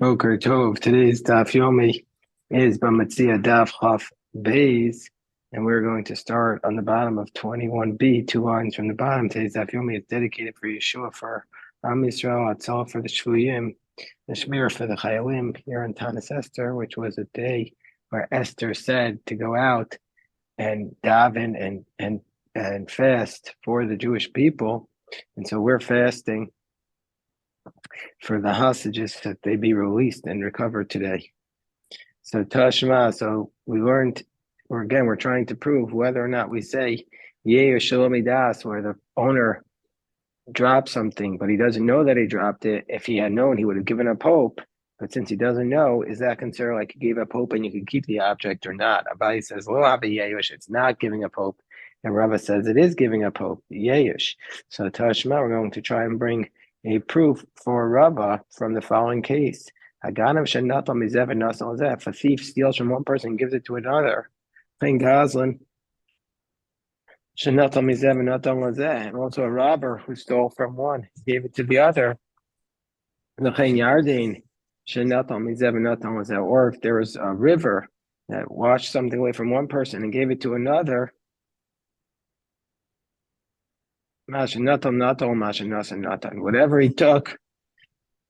Boker Tov. Today's Daf Yomi is Bava Metzia Daf Chaf Beis, and we're going to start on the bottom of 21b, 2 lines from the bottom. Today's Daf Yomi is dedicated for Yeshua, for Am Yisrael, Atzal for the Shvuyim, the Shmir for the Chayalim here in Tanis Esther, which was a day where Esther said to go out and daven and fast for the Jewish people, and so we're fasting for the hostages that they be released and recovered today. So Tashma, so we learned, we're trying to prove whether or not we say Yeh or Shalomi Das, where the owner dropped something, but he doesn't know that he dropped it. If he had known, he would have given up hope. But since he doesn't know, is that considered like he gave up hope and you can keep the object or not? Abai says, Lo Yehush, it's not giving up hope. And Rava says it is giving up hope, Yehush. So Tashma, we're going to try and bring a proof for Rava from the following case. If a thief steals from one person and gives it to another, and also a robber who stole from one, gave it to the other. Or if there was a river that washed something away from one person and gave it to another, whatever he took,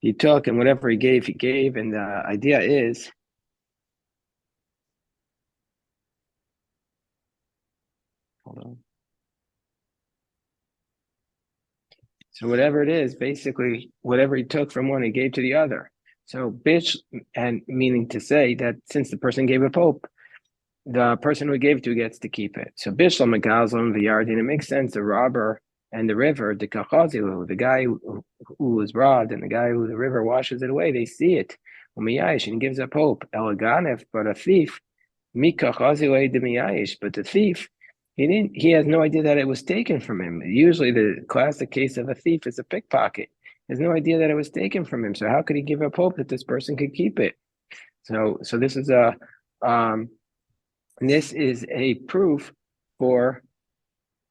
and whatever he gave. And the idea is, hold on. So whatever it is, basically, whatever he took from one, he gave to the other. So bish, and meaning to say that since the person gave up hope, the person who gave it to gets to keep it. So bishlam megazlam v'yardin, it makes sense. The robber and the river, the kachazilu, the guy who was robbed and the guy who the river washes it away, they see it. Umiyayish and gives up hope. Elaganef, but a thief, mikachazilu demiyayish, but the thief, he has no idea that it was taken from him. Usually the classic case of a thief is a pickpocket. He has no idea that it was taken from him. So how could he give up hope that this person could keep it? So this is a proof for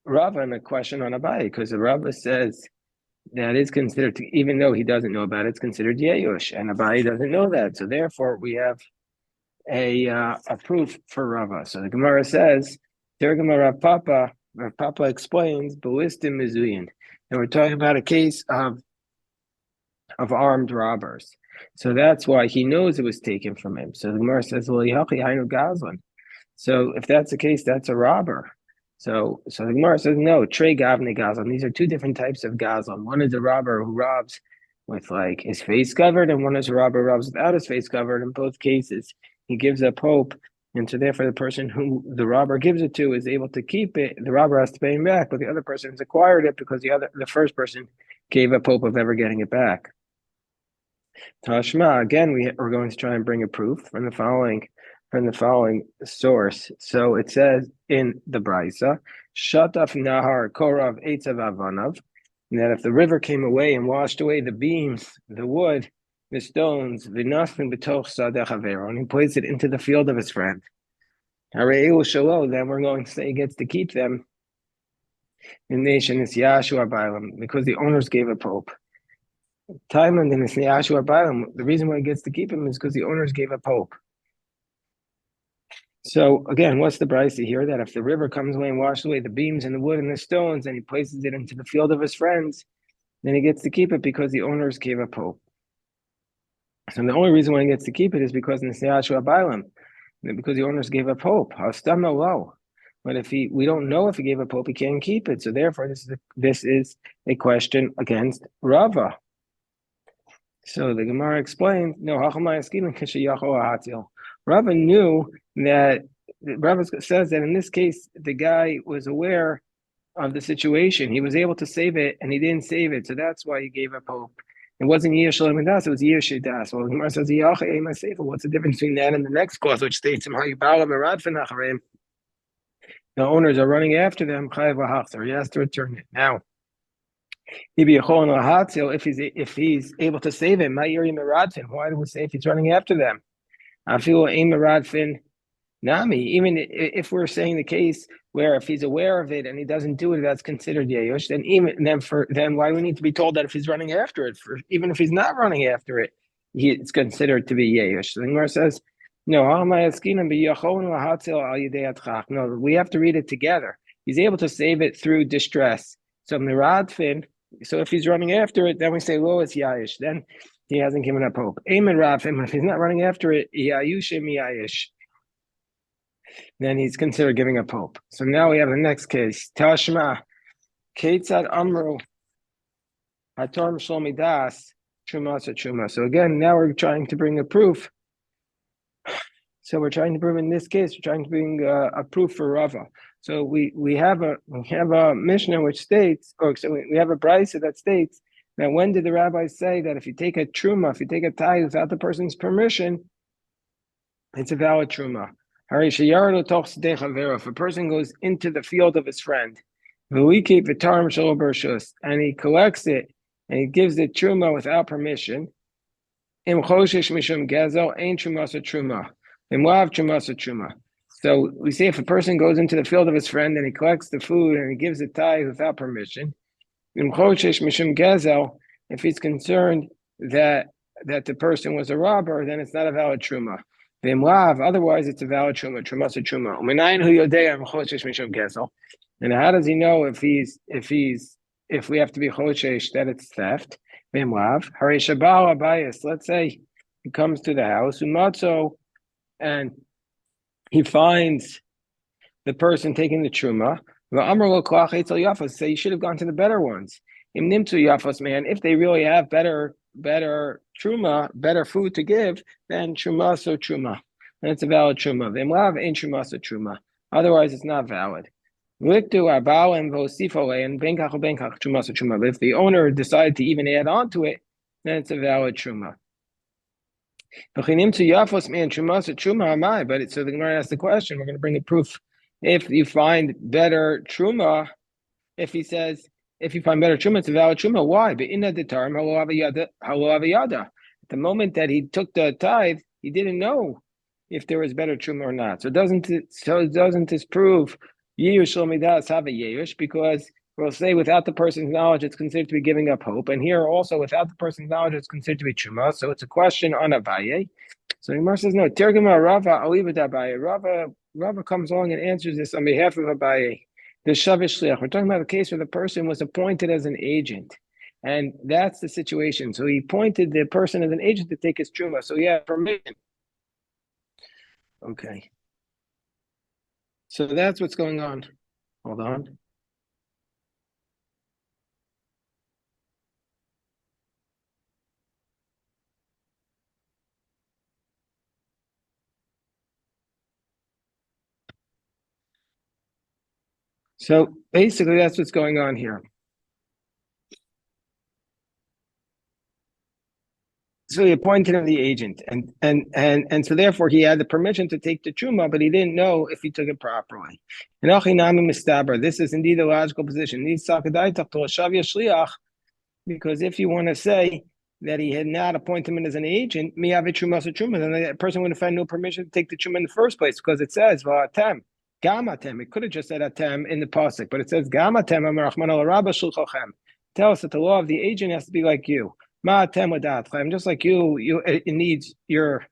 Rava and a question on Abai, because the Rava says that is considered, even though he doesn't know about it, it's considered Yeyush, and Abai doesn't know that. So therefore, we have a proof for Rava. So the Gemara says, Rav Papa explains, Ballistim Mizuyin. And we're talking about a case of armed robbers. So that's why he knows it was taken from him. So the Gemara says, well, Gazlan. So if that's the case, that's a robber. So the Gemara says, no, Trey Gavne Gazlan. These are two different types of Gazlan. One is a robber who robs with like his face covered, and one is a robber who robs without his face covered. In both cases, he gives up hope. And so therefore the person who the robber gives it to is able to keep it. The robber has to pay him back, but the other person has acquired it because the first person gave up hope of ever getting it back. Tashma, again, we're going to try and bring a proof from the following source. So it says in the Brisa, Shataf Nahar Korav Eitzav Avanav, that if the river came away and washed away the beams, the wood, the stones, Vinafin Betoch Sadeh Havero, and he placed it into the field of his friend. Hareu Shalo, then we're going to say he gets to keep them. The nation is Yashua Bailam, because the owners gave up hope. Thailand and Yashua Bailam, the reason why he gets to keep him is because the owners gave up hope. So again, what's the brisa here? That if the river comes away and washes away the beams and the wood and the stones, and he places it into the field of his friends, then he gets to keep it because the owners gave up hope. So the only reason why he gets to keep it is because in Yashua Bailam, because the owners gave up hope. But if we don't know if he gave up hope, he can't keep it. So therefore, this is a question against Rava. So the Gemara explains, no, Rava knew that, Rava says that in this case, the guy was aware of the situation. He was able to save it, and he didn't save it. So that's why he gave up hope. It wasn't Yir Shalom Das, it was Yir Shedas. Well, the Gemara says, what's the difference between that and the next clause, which states, the owners are running after them, he has to return it. Now, if he's able to save it, why do we say if he's running after them? I feel Nami, even if we're saying the case where if he's aware of it and he doesn't do it, that's considered Yehush, then why do we need to be told that if he's running after it, even if he's not running after it, it's considered to be yesh. The Gemara says, no, no, we have to read it together. He's able to save it through distress. So miradfin. So if he's running after it, then we say lo is yayish. Then he hasn't given up hope. Amen rafim. If he's not running after it, yayushim yayish. Then he's considered giving up hope. So now we have the next case. Tashma, Ketzad Amru, Hatorm Shlomidas, Truma Truma. So again, now we're trying to bring a proof. So we're trying to prove in this case, we're trying to bring a proof for Rava. So we have a Mishnah which states, or so we have a brisa that states that when did the rabbis say that if you take a truma, if you take a tithe without the person's permission, it's a valid truma. If a person goes into the field of his friend, and he collects it and he gives it truma without permission, so we say if a person goes into the field of his friend and he collects the food and he gives it tithe without permission, if he's concerned that the person was a robber, then it's not a valid truma. Otherwise, it's a valid truma. And how does he know if we have to be choshesh that it's theft? Let's say he comes to the house and he finds the person taking the truma. Say you should have gone to the better ones. Man, if they really have better truma, better food to give, then truma so truma, and it's a valid truma. V'imlav ain't truma so truma. Otherwise, it's not valid. But if the owner decided to even add on to it, then it's a valid truma. But so the Gemara asks the question. We're going to bring a proof. If you find better truma, if you find better truma, it's a valid truma. Why? But in the term, at the moment that he took the tithe, he didn't know if there was better truma or not. So doesn't this prove Yiyush Shlomidas have a Yiyush? Because we'll say without the person's knowledge, it's considered to be giving up hope. And here also, without the person's knowledge, it's considered to be truma. So it's a question on Abaye. So the Gemara says, no, Tergama Rava, I'll leave it to Abaye. Rava comes along and answers this on behalf of Abaye. The Shavish Shliach. We're talking about a case where the person was appointed as an agent. And that's the situation. So he appointed the person as an agent to take his truma. So yeah, permission. Okay. So that's what's going on. Hold on. So basically, that's what's going on here. So he appointed him the agent, and so therefore he had the permission to take the truma, but he didn't know if he took it properly. This is indeed a logical position. Because if you want to say that he had not appointed him as an agent, then the person would have had no permission to take the truma in the first place, because it says v'atem. Gamatem. It could have just said atem in the pasuk, but it says gamatem. Tell us that the law of the agent has to be like you. Ma'atem just like you. It needs your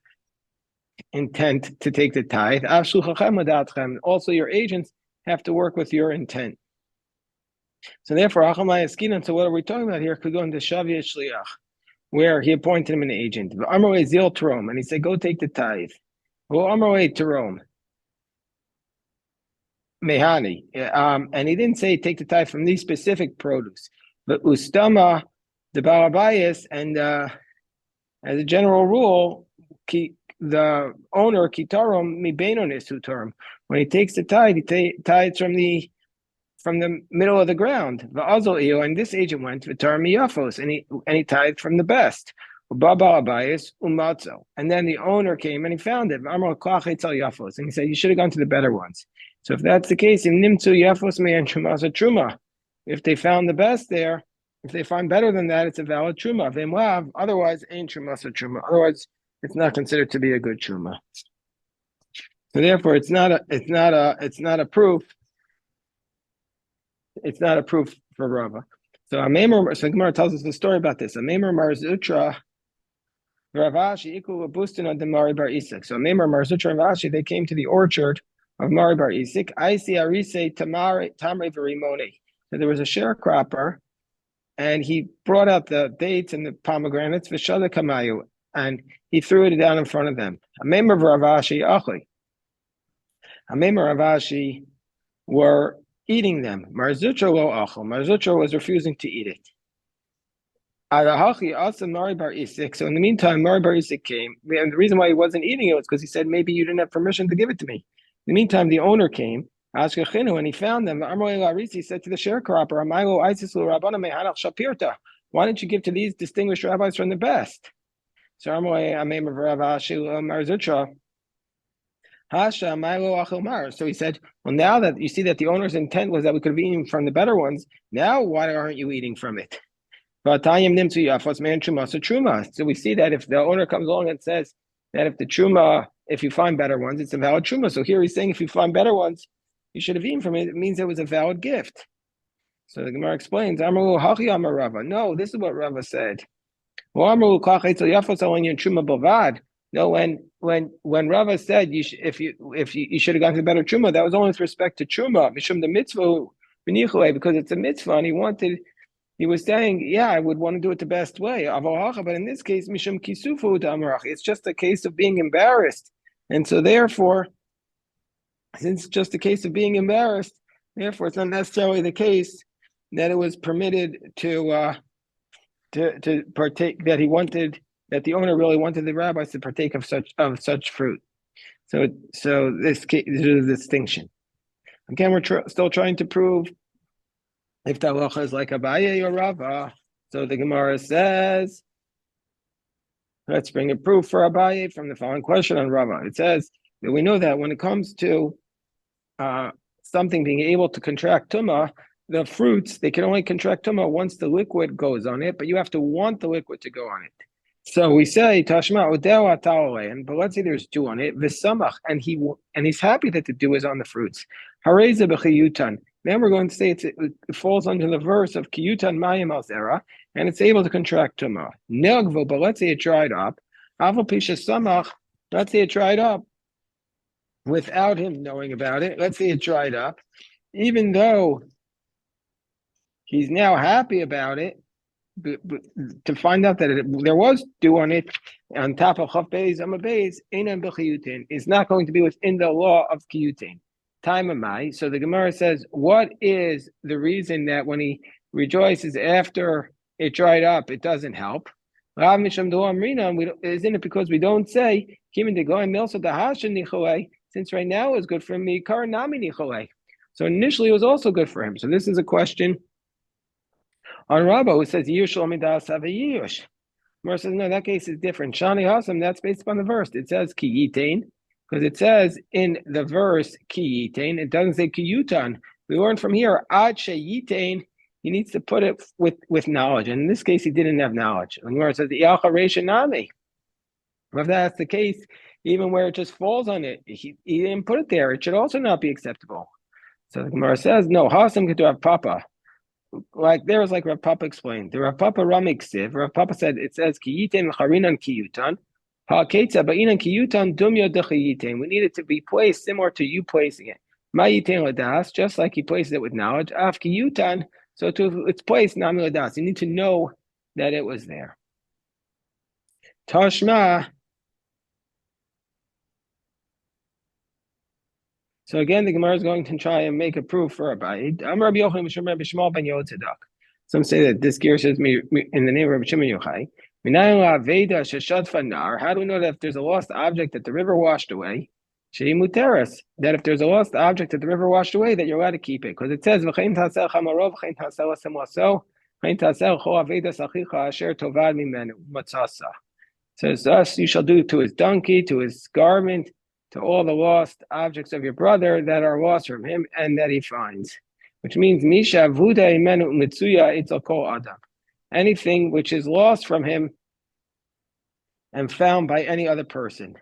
intent to take the tithe. Also, your agents have to work with your intent. So therefore, so what are we talking about here? Could go into Shavia Shliach, where he appointed him an agent. And he said, go take the tithe. To Rome. Mehani. And he didn't say take the tithe from these specific produce. But Ustama, the Balabayas, and as a general rule, the owner, Kitarom, Mibenonis term. When he takes the tithe, he tithes from the middle of the ground. And this agent went to Miyafos, and he tithed from the best. And then the owner came and he found it. And he said, you should have gone to the better ones. So if that's the case, if they found the best there, if they find better than that, it's a valid truma. Otherwise, ain't truma. Otherwise, it's not considered to be a good truma. So therefore, it's not a proof. It's not a proof for Rava. So Gemara tells us the story about this. Amemar Marzutra. Ravashi Iku Bustin on the Mari Bar Isik. So Memar Marzutra and Rashi, they came to the orchard of Mari Bar Isik. I see Arise Tamre Verimone. So there was a sharecropper, and he brought out the dates and the pomegranates, Vishada Kamayu, and he threw it down in front of them. Memar Ravashi Achli. Memar Ravashi were eating them. Marzutra lo achel. Marzutra was refusing to eat it. Mari Bar Isik. So in the meantime, Mari Bar Isik came. And the reason why he wasn't eating it was because he said, maybe you didn't have permission to give it to me. In the meantime, the owner came. When he found them, he said to the sharecropper, why don't you give to these distinguished rabbis from the best? So so he said, well, now that you see that the owner's intent was that we could be eating from the better ones, now why aren't you eating from it? So we see that if the owner comes along and says that if the truma, if you find better ones, it's a valid truma. So here he's saying if you find better ones, you should have eaten from it. It means it was a valid gift. So the Gemara explains, no, this is what Rava said. No, when Rava said you should have gotten the better truma, that was only with respect to truma, mishum the mitzvah, because it's a mitzvah, and he was saying, yeah, I would want to do it the best way. But in this case, mishum kisufu d'amarach, it's just a case of being embarrassed, and so therefore, since it's just a case of being embarrassed, therefore it's not necessarily the case that it was permitted to partake, that the owner really wanted the rabbis to partake of such fruit. So this is a distinction. Again, we're still trying to prove if the halacha is like Abaye or Rava. So the Gemara says, let's bring a proof for Abaye from the following question on Rava. It says that we know that when it comes to something being able to contract tumah, the fruits, they can only contract tumah once the liquid goes on it, but you have to want the liquid to go on it. So we say Tashma Udel Atalein, but let's say there's dew on it, Visamach, and he's happy that the dew is on the fruits. Hareza b'chiyutan. Then we're going to say it falls under the verse of Kiyutan Mayim Alzera, and it's able to contract tumah. Negvo, but let's say it dried up. Aval Pisha Samach, let's say it dried up without him knowing about it. Let's say it dried up, even though he's now happy about it, but to find out that there was dew on it on top of Chav Beis Amar Beis, Einan b'chiyutin, is not going to be within the law of Kiyutin. Time of Mai. So the Gemara says, what is the reason that when he rejoices after it dried up, it doesn't help? Isn't it because we don't say, since right now is good for me, so initially it was also good for him. So this is a question on Rabba, who says Yush Midas have a Yush. Gemara says, no, that case is different. Shani Hasam, that's based upon the verse. It says Ki Yitain, because it says in the verse Ki Yitain, it doesn't say Ki Yutan. We learn from here, Ad She Yitain, he needs to put it with knowledge. And in this case, he didn't have knowledge. And Gemara says, Yalcha Reisha Nami. If that's the case, even where it just falls on it, he didn't put it there. It should also not be acceptable. So the Gemara says, no, Hasam could have Papa. Like there was like Rav Papa explained. The Rav Papa Ramiksiv. Rav Papa said it says Kiyitin Charinan Kiyutan. Ha-Ketza Ba'inan Kiyutan Dumya Dechayitin. We need it to be placed similar to you placing it. Mayitin Ladas, just like he places it with knowledge. Af Kiyutan, so to its place, Nami Ladas. You need to know that it was there. Tashma. So again, the Gemara is going to try and make a proof for Abaye. Some say that this gear says me in the name of Rabbi Shimon Yochai. How do we know that if there's a lost object that the river washed away, that if there's a lost object that the river washed away, that you're allowed to keep it? Because it says, says, thus you shall do to his donkey, to his garment, to all the lost objects of your brother that are lost from him and that he finds. Which means, Misha Vuda Imenu Mitsuya Itzal Adam. Anything which is lost from him and found by any other person.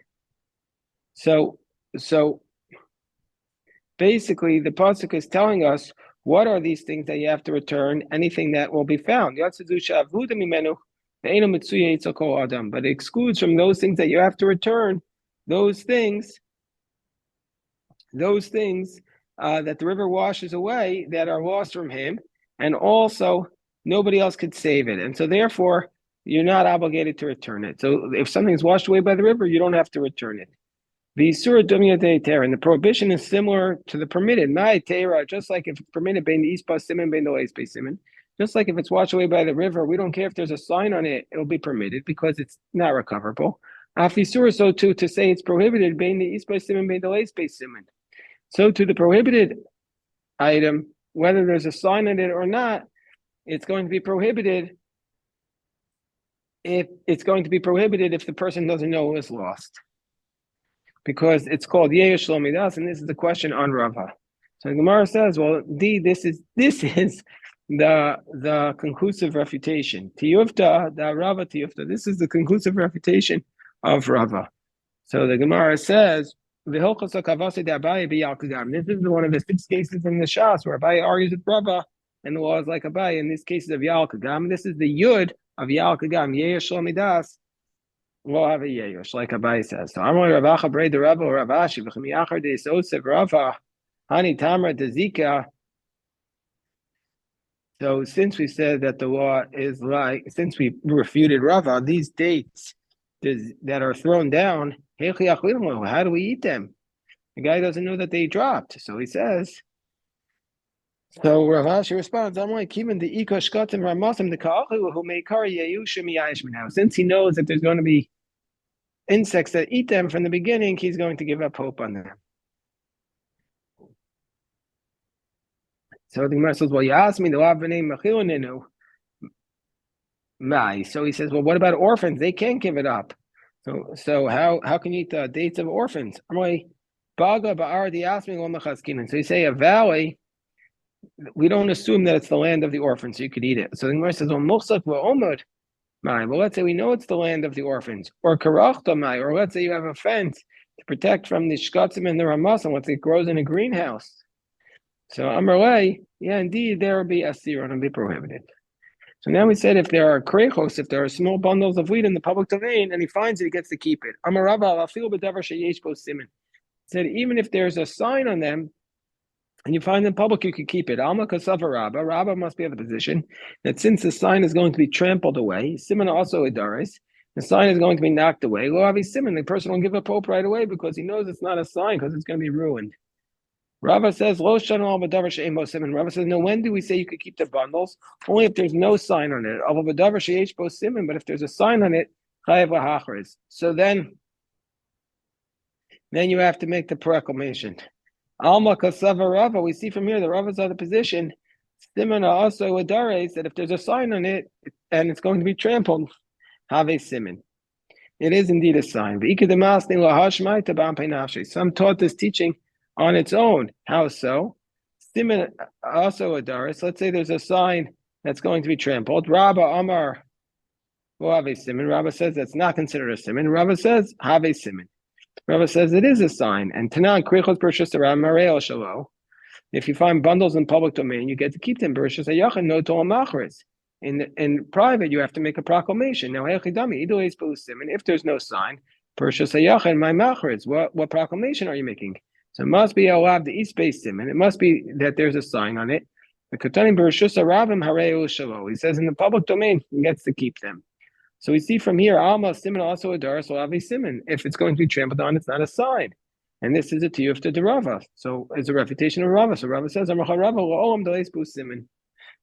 So basically the pasuk is telling us what are these things that you have to return, anything that will be found. But it excludes from those things that you have to return, those things that the river washes away that are lost from him, and also nobody else could save it. And so therefore, you're not obligated to return it. So if something is washed away by the river, you don't have to return it. The Isur Dumya Teira, and the prohibition is similar to the permitted. My Teira, just like if it's permitted, bein the Ispa Simon, bein the Leispe Simon. Just like if it's washed away by the river, we don't care if there's a sign on it, it'll be permitted because it's not recoverable. Afisur, so too, to say it's prohibited, bein the Ispa Simon, bein the Leispe Simon. So to the prohibited item, whether there's a sign on it or not, it's going to be prohibited if the person doesn't know it was lost. Because it's called Yesh Shlomidas, and this is the question on Rava. So the Gemara says, well, this is the conclusive refutation. Tiyufta, the Rava Tiyufta. This is the conclusive refutation of Rava. So the Gemara says, this is one of the 6 cases in the Shas where Abaye argues with Rava, and the law is like Abaye. In this case of Yal Kagam, this is the Yud of Yal Kagam, Yesh Shlomidas. We'll have a yeyosh, like Abai says. So I'm going to Ravacha braid the Rava or Ravashi v'chemiyachar de Yosef Rava Hani Tamra de Zika. So since we said that the law is since we refuted Rava, these dates that are thrown down, how do we eat them? The guy doesn't know that they dropped, so he says. So Ravashi responds, I'm like, even the Iko Shkatim Ramasim the Ka'achu who may carry Yeyusha miyayish now. Since he knows that there's going to be insects that eat them from the beginning, he's going to give up hope on them. So the Gemara says, well, you asked me the So he says, well, what about orphans? They can't give it up. So how can you eat the dates of orphans? I'm like, Baga Ba'ar asked me. So you say a valley, we don't assume that it's the land of the orphans, so you could eat it. So the Gemara says, well, Muchsak va'omod. Well, let's say we know it's the land of the orphans, or karachtamai, or let's say you have a fence to protect from the shkatzim and the ramasim. Let's say it grows in a greenhouse. So Amarlei, yeah, indeed, there will be asir and be prohibited. So now we said if there are krechos, if there are small bundles of wheat in the public domain, and he finds it, he gets to keep it. Amarabba afil b'davar sheyesh bo simin. Said even if there's a sign on them, and you find in public, you could keep it. Alma kasava Rabba. Rabba must be of the position that since the sign is going to be trampled away, Simon also idaris, the sign is going to be knocked away. Lo avi Simon, the person will give up hope right away because he knows it's not a sign because it's going to be ruined. Rabba says, Lo shanu al b'davar she'em bo Simon. Rabba says, no, when do we say you could keep the bundles? Only if there's no sign on it. Al b'davar she'esh bo Simon, but if there's a sign on it, chayav lahachris. So then you have to make the proclamation. Alma kasava Rava, we see from here the Rava's other position. Simon also adares that if there's a sign on it and it's going to be trampled, have a simon. It is indeed a sign. Some taught this teaching on its own. How so? Simon also adares. Let's say there's a sign that's going to be trampled. Rabba Amar will have a simon. Rabba says that's not considered a simon. Rabba says have a simon. Rabba says it is a sign. And Tanan Krichos Bershus Aram Mareo Shalo. If you find bundles in public domain, you get to keep them. Bershus Ayachin no Tol Machris. In private, you have to make a proclamation. Now, Hechidami Ido Eis Pelusim. And if there's no sign, Bershus Ayachin my Machris. What proclamation are you making? So it must be Alav the East Base Sim, and it must be that there's a sign on it. The Katanim Bershus Aravim Hareo Shalo. He says in the public domain, he gets to keep them. So we see from here, Alma Simon also a dar, so Avi Simon. If it's going to be trampled on, it's not a sign. And this is a tiyufta de Rava. So it's a refutation of Rava. So Rava says, Simon.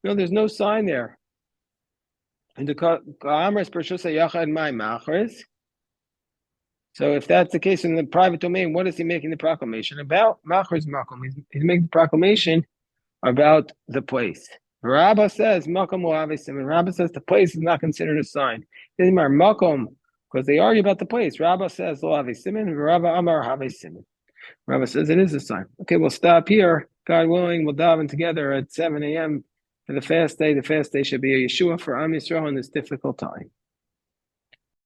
No, there's no sign there. And the Amras Pershusa Yachad my Machris. So if that's the case in the private domain, what is he making the proclamation about? Machris Makom. He's making the proclamation about the place. Rabba says Makom will have a simon. Rabba says the place is not considered a sign. Doesn't matter Makom because they argue about the place. Rabba says lo have a simon. Rabba Amar have a simon. Rabba says it is a sign. Okay, we'll stop here. God willing, we'll daven together at 7 a.m. for the fast day. The fast day should be a Yeshua for Am Yisrael in this difficult time.